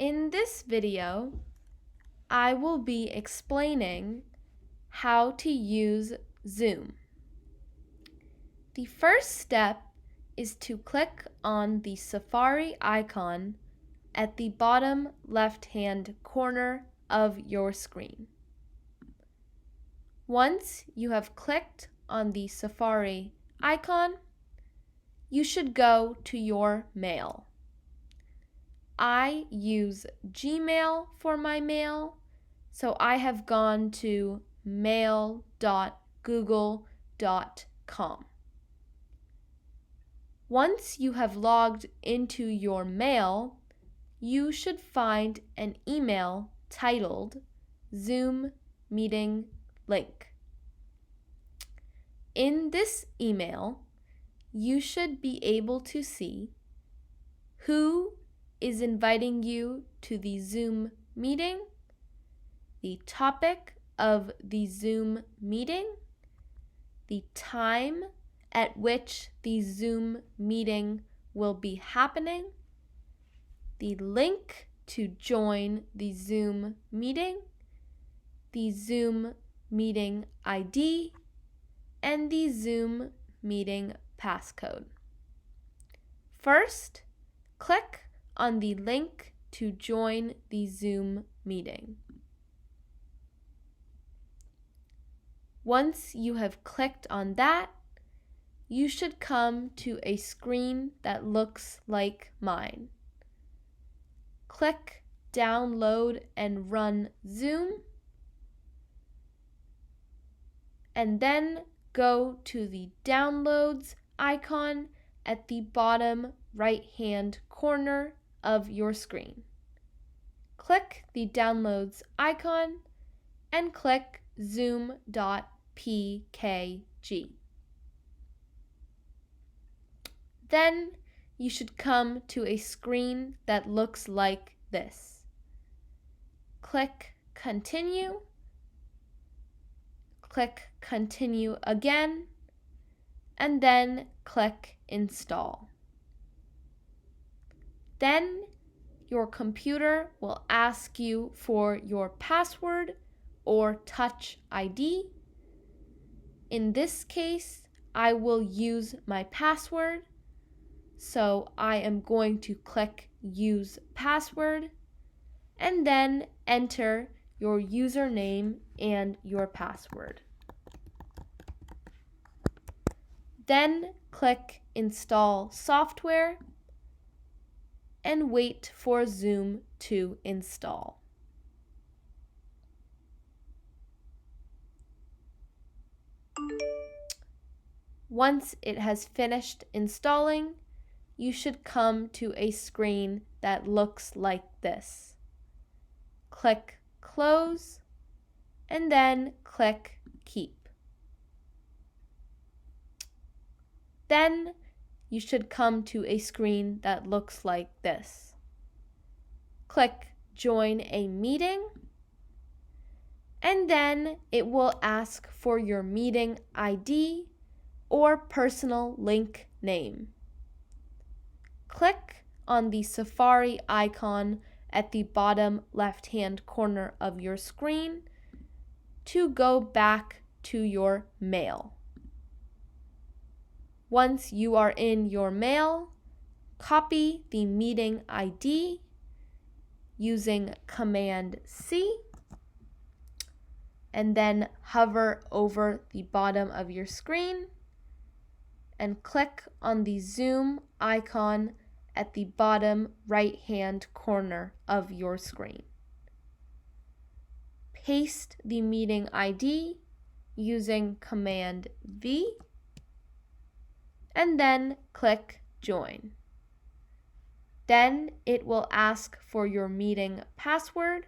In this video, I will be explaining how to use Zoom. The first step is to click on the Safari icon at the bottom left-hand corner of your screen. Once you have clicked on the Safari icon, you should go to your mail. I use Gmail for my mail, so I have gone to mail.google.com. Once you have logged into your mail, you should find an email titled Zoom Meeting Link. In this email, you should be able to see who is inviting you to the Zoom meeting, the topic of the Zoom meeting, the time at which the Zoom meeting will be happening, the link to join the Zoom meeting, the Zoom meeting ID, and the Zoom meeting passcode. First, click on the link to join the Zoom meeting. Once you have clicked on that, you should come to a screen that looks like mine. Click Download and Run Zoom, and then go to the Downloads icon at the bottom right-hand corner of your screen. Click the Downloads icon and click zoom.pkg. Then you should come to a screen that looks like this. Click Continue. Click Continue again, and then click Install. Then your computer will ask you for your password or Touch ID. In this case, I will use my password, so I am going to click Use Password and then enter your username and your password. Then click Install Software and wait for Zoom to install. Once it has finished installing, you should come to a screen that looks like this. Click Close and then click Keep. Then you should come to a screen that looks like this. Click Join a Meeting, and then it will ask for your meeting ID or personal link name. Click on the Safari icon at the bottom left-hand corner of your screen to go back to your mail. Once you are in your mail, copy the meeting ID using Command C, and then hover over the bottom of your screen and click on the Zoom icon at the bottom right-hand corner of your screen. Paste the meeting ID using Command V, and then click Join. Then it will ask for your meeting password,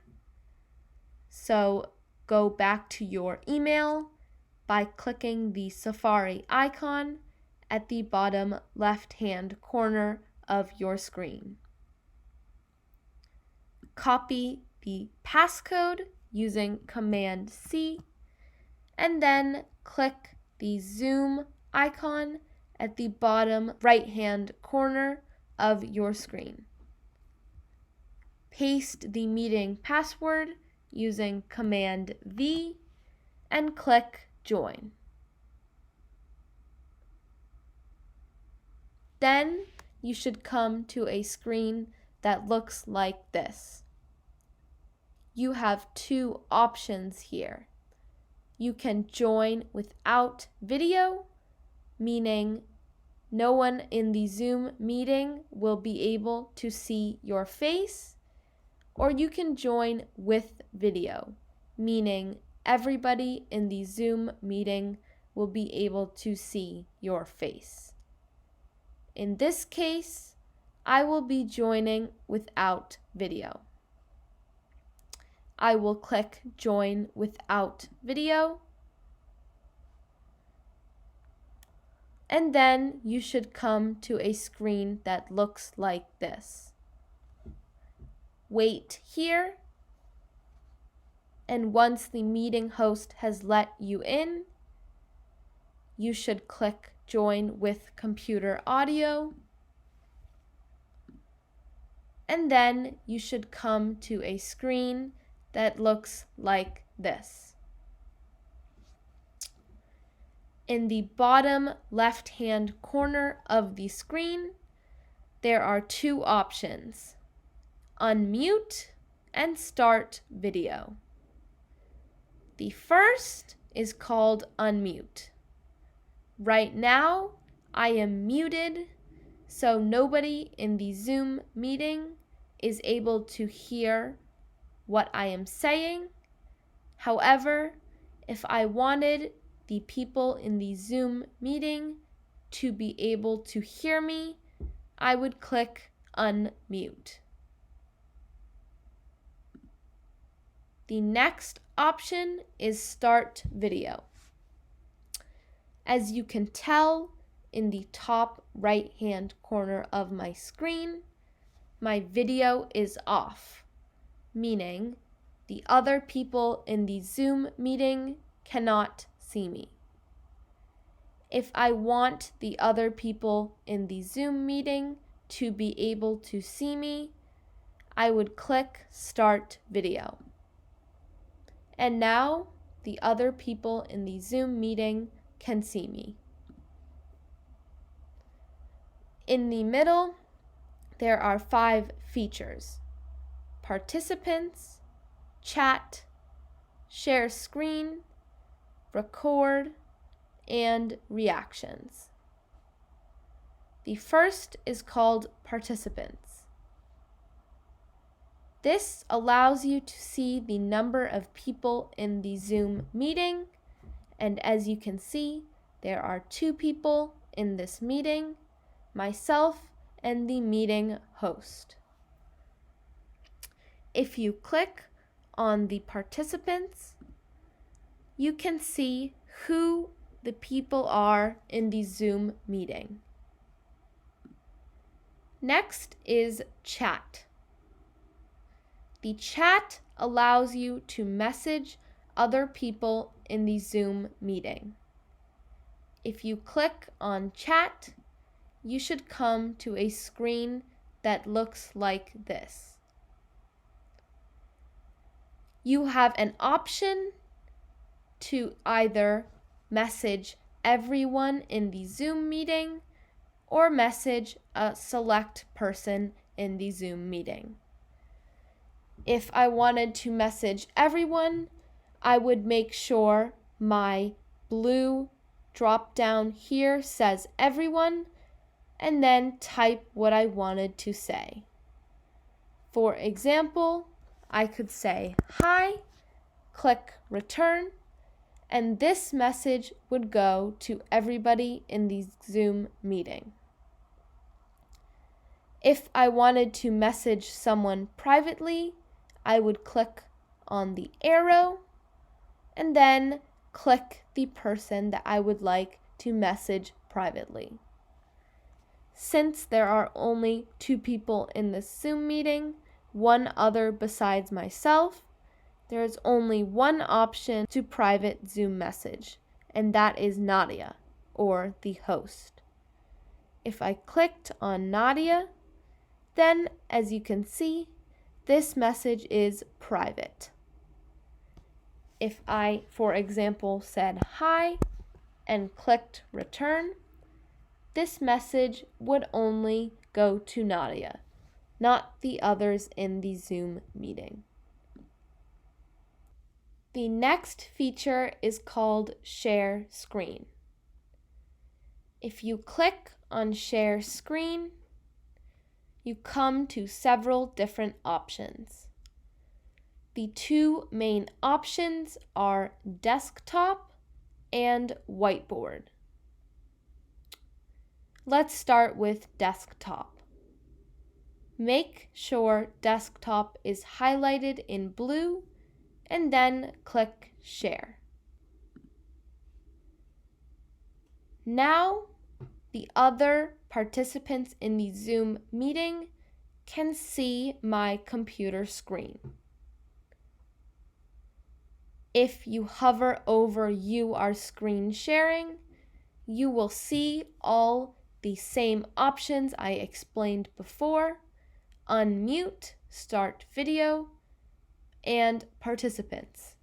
so go back to your email by clicking the Safari icon at the bottom left-hand corner of your screen. Copy the passcode using Command C, and then click the Zoom icon at the bottom right-hand corner of your screen. paste the meeting password using Command V, and click Join. Then you should come to a screen that looks like this. You have two options here. You can join without video, meaning no one in the Zoom meeting will be able to see your face, or you can join with video, meaning everybody in the Zoom meeting will be able to see your face. In this case, I will be joining without video. I will click Join Without Video, and then you should come to a screen that looks like this. Wait here, and once the meeting host has let you in, you should click Join with Computer Audio, and then you should come to a screen that looks like this. In the bottom left-hand corner of the screen, there are two options: unmute and start video. The first is called unmute. Right now, I am muted, so nobody in the Zoom meeting is able to hear what I am saying. However, if I wanted the people in the Zoom meeting to be able to hear me, I would click unmute. The next option is start video. As you can tell in the top right-hand corner of my screen, my video is off, meaning the other people in the Zoom meeting cannot see me. If I want the other people in the Zoom meeting to be able to see me, I would click Start Video. And now the other people in the Zoom meeting can see me. In the middle, there are 5 features: participants, chat, share screen, record, and reactions. The first is called participants. This allows you to see the number of people in the Zoom meeting, and as you can see, there are 2 people in this meeting, myself and the meeting host. If you click on the participants, you can see who the people are in the Zoom meeting. Next is chat. The chat allows you to message other people in the Zoom meeting. If you click on chat, you should come to a screen that looks like this. You have an option to either message everyone in the Zoom meeting or message a select person in the Zoom meeting. If I wanted to message everyone, I would make sure my blue drop down here says everyone, and then type what I wanted to say. For example, I could say hi, click return, and this message would go to everybody in the Zoom meeting. If I wanted to message someone privately, I would click on the arrow and then click the person that I would like to message privately. Since there are only 2 people in this Zoom meeting, one other besides myself, there is only one option to private Zoom message, and that is Nadia, or the host. If I clicked on Nadia, then as you can see, this message is private. If I, for example, said hi and clicked return, this message would only go to Nadia, not the others in the Zoom meeting. The next feature is called Share Screen. If you click on Share Screen, you come to several different options. The two main options are desktop and whiteboard. Let's start with desktop. Make sure desktop is highlighted in blue and then click Share. Now, the other participants in the Zoom meeting can see my computer screen. If you hover over "You are screen sharing," you will see all the same options I explained before: unmute, start video, and participants.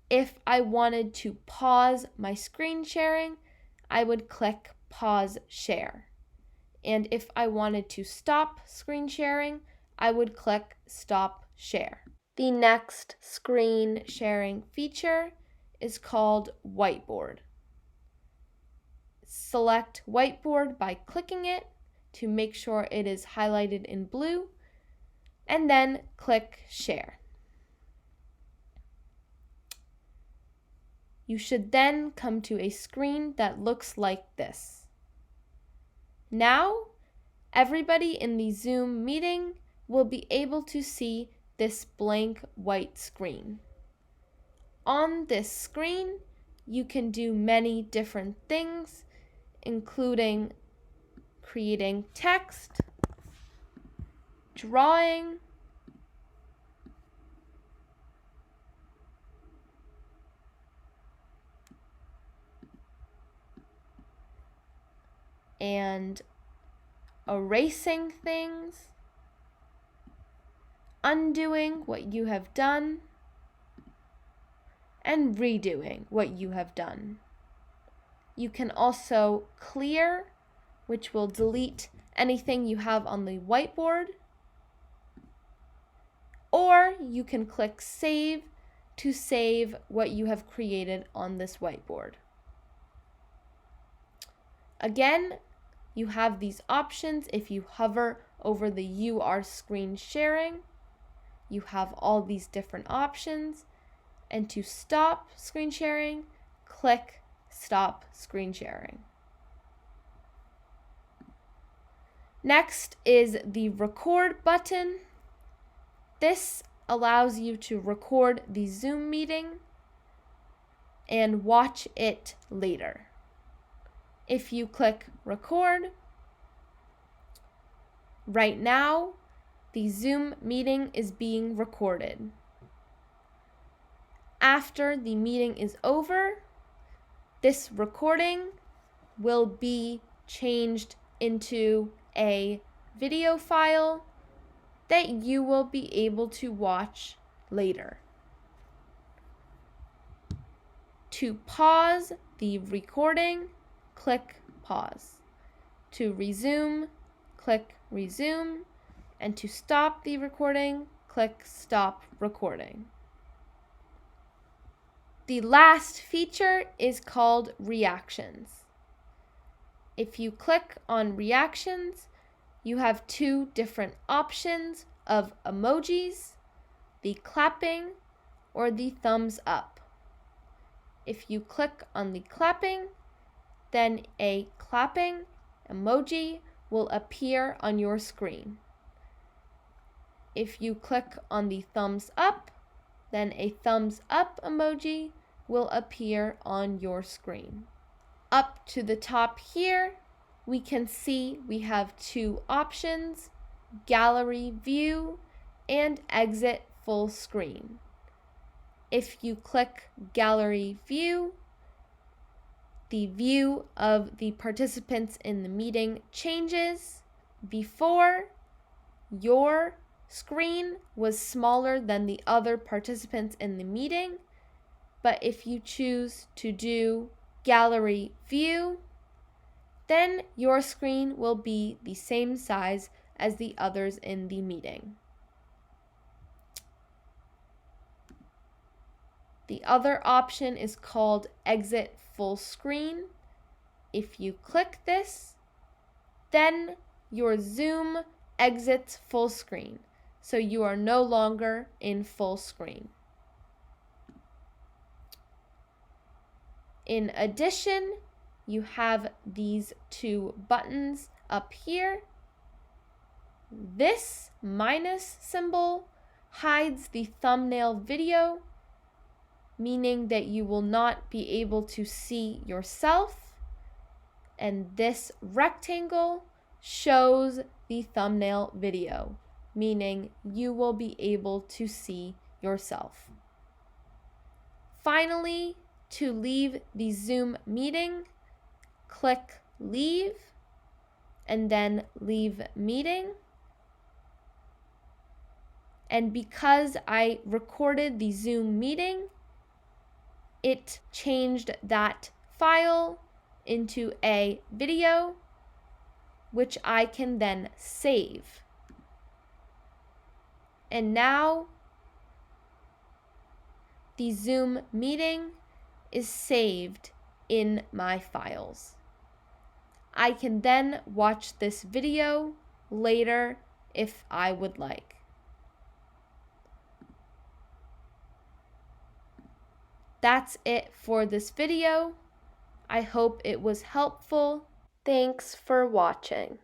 If I wanted to pause my screen sharing, I would click Pause Share. And if I wanted to stop screen sharing, I would click Stop Share. The next screen sharing feature is called Whiteboard. Select Whiteboard by clicking it to make sure it is highlighted in blue, and then click Share. You should then come to a screen that looks like this. Now, everybody in the Zoom meeting will be able to see this blank white screen. On this screen, you can do many different things, including creating text, drawing, and erasing things, undoing what you have done, and redoing what you have done. You can also clear, which will delete anything you have on the whiteboard, or you can click Save to save what you have created on this whiteboard. Again, you have these options if you hover over the "You are screen sharing." You have all these different options, and to stop screen sharing, click Stop Screen Sharing. Next is the Record button. This allows you to record the Zoom meeting and watch it later. If you click Record, right now, the Zoom meeting is being recorded. After the meeting is over, this recording will be changed into a video file that you will be able to watch later. To pause the recording, click Pause. To resume, click Resume. And to stop the recording, click Stop Recording. The last feature is called Reactions. If you click on Reactions, you have two different options of emojis: the clapping or the thumbs up. If you click on the clapping, then a clapping emoji will appear on your screen. If you click on the thumbs up, then a thumbs up emoji will appear on your screen. Up to the top here, we can see we have two options: Gallery View and Exit Full Screen. If you click Gallery View, the view of the participants in the meeting changes before, your, screen was smaller than the other participants in the meeting, but if you choose to do gallery view, then your screen will be the same size as the others in the meeting. The other option is called Exit Full Screen. If you click this, then your Zoom exits full screen, so you are no longer in full screen. In addition, you have these two buttons up here. This minus symbol hides the thumbnail video, meaning that you will not be able to see yourself, and this rectangle shows the thumbnail video, meaning you will be able to see yourself. Finally, to leave the Zoom meeting, click Leave and then Leave Meeting. And because I recorded the Zoom meeting, it changed that file into a video, which I can then save. And now the Zoom meeting is saved in my files. I can then watch this video later if I would like. That's it for this video. I hope it was helpful. Thanks for watching.